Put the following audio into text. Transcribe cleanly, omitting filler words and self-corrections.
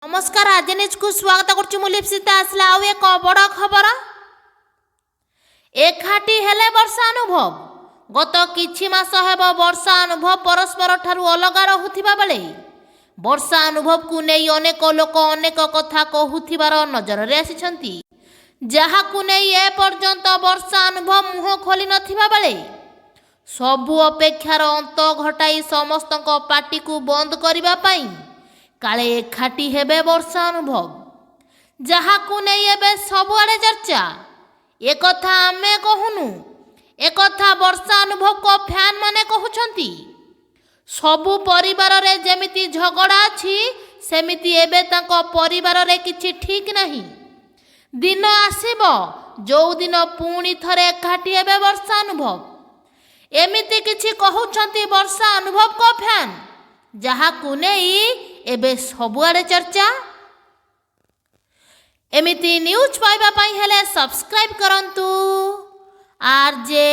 नमस्कार आज न्यूज को स्वागत करुछु लिप्सिता आसला आउ एक बड़ खबर एकाठी हेले वर्षा अनुभव गत किछि मास हेब वर्षा अनुभव परस्पर ठारू अलगा रहुथिबा बेले वर्षा अनुभव को नै अनेक लोक अनेक कथा कहूथिबार नजर रे आसिछंती जहाकु नै ए पर्यंत वर्षा अनुभव मुह खोली नथिबा बेले सबु अपेक्षार अंत घटाई समस्तक पार्टी को बंद करिबा पई काले एकाठी हेबे वर्षा अनुभव जहाकु नै एबे सबुआडे चर्चा एक कथा आमे कहूनु एक कथा वर्षा अनुभव को फैन माने कहउछंती सबु परिवार रे जेमिति झगड़ा अछि सेमिति एबे तांको परिवार रे किछि ठीक नाही दिन आसीबो जो दिन पुणी थरे एकाठी हेबे वर्षा अनुभव एमिति किछि कहउछंती वर्षा अनुभव को फैन जहाकु नै एबे सबुआडे चर्चा एमिति न्यूज पाइबा पई हेले सब्सक्राइब करंतु आरजे